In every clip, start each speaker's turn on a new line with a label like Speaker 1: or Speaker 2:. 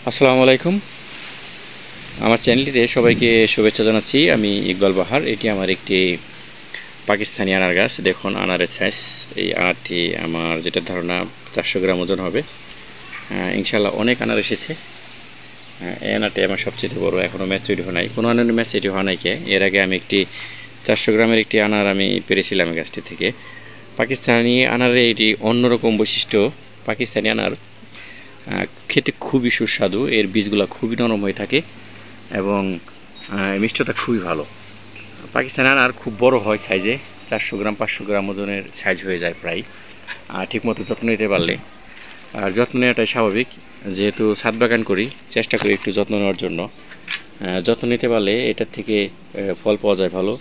Speaker 1: আসসালামু আলাইকুম। আমার চ্যানেলটিতে সবাইকে শুভেচ্ছা জানাচ্ছি। আমি ইকবাল বাহার। এটি আমার একটি পাকিস্তানি আনার গাছ। দেখুন আনারের সাইজ। এই আনারটি আমার যেটা ধারণা 400 গ্রাম ওজন হবে। ইনশাল্লাহ অনেক আনার এসেছে। এই আনারটি আমার সবচেয়ে বড়, এখনও ম্যাচুরিটি হয় নাই। কোনো আনার ম্যাচুরিটি হয় নাই কে। এর আগে আমি একটি 400 গ্রামের একটি আনার আমি পেরেছিলাম এই গাছটি থেকে। পাকিস্তানি আনারে এটি অন্যরকম বৈশিষ্ট্য। পাকিস্তানি আনার খেতে খুবই সুস্বাদু। এর বীজগুলো খুবই নরম হয়ে থাকে এবং মিষ্টতা খুবই ভালো। পাকিস্তানি আনার খুব বড় হয় সাইজে, 400 গ্রাম 500 গ্রাম ওজনের সাইজ হয়ে যায় প্রায়। ঠিকমতো যত্ন নিতে পারলে, আর যত্ন নেওয়াটাই স্বাভাবিক, যেহেতু ছাদ বাগান করি চেষ্টা করি একটু যত্ন নেওয়ার জন্য। যত্ন নিতে পারলে এটার থেকে ফল পাওয়া যায় ভালো।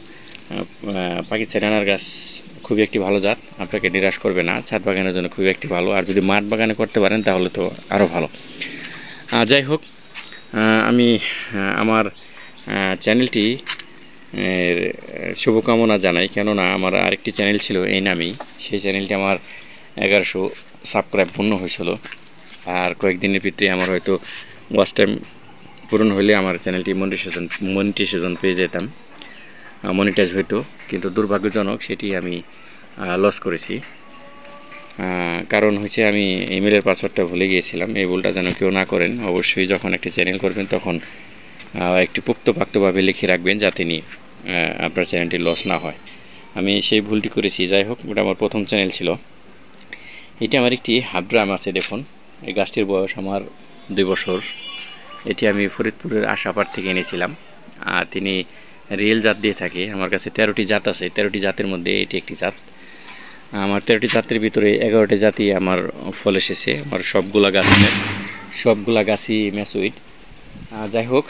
Speaker 1: পাকিস্তানি আনার গাছ খুবই একটি ভালো জাত, আপনাকে নিরাশ করবে না। ছাদ বাগানের জন্য খুবই একটি ভালো, আর যদি মাঠ বাগানে করতে পারেন তাহলে তো আরও ভালো। যাই হোক, আমি আমার চ্যানেলটি শুভকামনা জানাই, কেননা আমার আরেকটি চ্যানেল ছিল এই নামেই। সেই চ্যানেলটি আমার 1100 সাবস্ক্রাইব পূর্ণ হয়েছিল। আর কয়েকদিনের ভিতরে আমার হয়তো ওয়াচ টাইম পূরণ হলে আমার চ্যানেলটি মনিটাইজেশন পেয়ে যেতাম, মনিটাইজ হইতো। কিন্তু দুর্ভাগ্যজনক সেটি আমি লস করেছি। কারণ হচ্ছে আমি ইমেলের পাসওয়ার্ডটা ভুলে গিয়েছিলাম। এই ভুলটা যেন কেউ না করেন। অবশ্যই যখন একটি চ্যানেল করবেন তখন একটি পোক্তপাক্তভাবে লিখে রাখবেন, যাতে নিয়ে আপনার চ্যানেলটি লস না হয়। আমি সেই ভুলটি করেছি। যাই হোক, এটা আমার প্রথম চ্যানেল ছিল। এটি আমার একটি হাফ ড্রাম আছে। দেখুন, এই গাছটির বয়স আমার 2 বছর। এটি আমি ফরিদপুরের আশাপাড় থেকে এনেছিলাম। আর তিনি রিয়েল জাত দিয়ে থাকে। আমার কাছে 13টি জাত আছে। 13টি জাতের মধ্যে এটি একটি জাত। আমার 13টি জাতের ভিতরে 11টি জাতি আমার ফল এসেছে। আমার সবগুলা গাছই ম্যাচুইড। যাই হোক,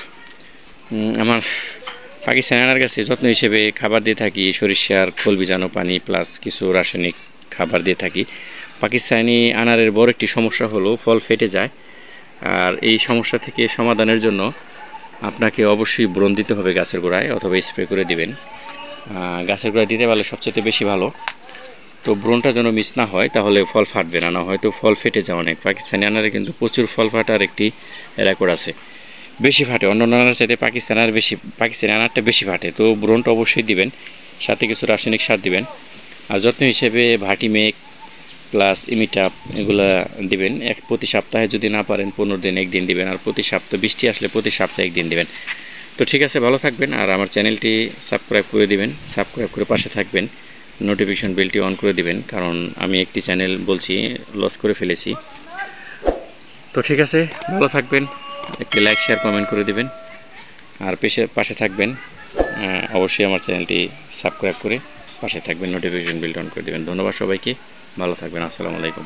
Speaker 1: আমার পাকিস্তানি আনার গাছে যত্ন হিসেবে খাবার দিয়ে থাকি সরিষার খোল বীজানো পানি প্লাস কিছু রাসায়নিক খাবার দিয়ে থাকি। পাকিস্তানি আনারের বড় একটি সমস্যা হলো ফল ফেটে যায়। আর এই সমস্যা থেকে সমাধানের জন্য আপনাকে অবশ্যই ব্রণ দিতে হবে গাছের গোড়ায়, অথবা স্প্রে করে দিবেন। গাছের গোড়ায় দিতে পারলে সবচেয়ে বেশি ভালো। তো ব্রণটা যেন মিস না হয়, তাহলে ফল ফাটবে না, হয়তো ফল ফেটে যায় অনেক। পাকিস্তানি আনারে কিন্তু প্রচুর ফল ফাটার একটি রেকর্ড আছে। বেশি ফাটে, অন্য আনার চাইতে পাকিস্তানি আনারটা বেশি ফাটে। তো ব্রণটা অবশ্যই দিবেন, সাথে কিছু রাসায়নিক সার দিবেন। আর যত্ন হিসেবে ভাটিমেক প্লাস ইমিটাপ এগুলা দিবেন। প্রতি সপ্তাহে যদি না পারেন 15 দিন 1 দিন দিবেন। আর প্রতি সপ্তাহে বৃষ্টি আসলে প্রতি সপ্তাহে 1 দিন দিবেন। তো ঠিক আছে, ভালো থাকবেন। আর আমার চ্যানেলটি সাবস্ক্রাইব করে দিবেন, সাবস্ক্রাইব করে পাশে থাকবেন, নোটিফিকেশন বেলটি অন করে দিবেন, কারণ আমি একটি চ্যানেল বলছি লস করে ফেলেছি। তো ঠিক আছে, ভালো থাকবেন। একটি লাইক শেয়ার কমেন্ট করে দিবেন, আর পাশে থাকবেন। অবশ্যই আমার চ্যানেলটি সাবস্ক্রাইব করে পাশে থাকবেন, নোটিফিকেশন বেলটি অন করে দেবেন। ধন্যবাদ সবাইকে, ভালো থাকবেন। আসসালামু আলাইকুম।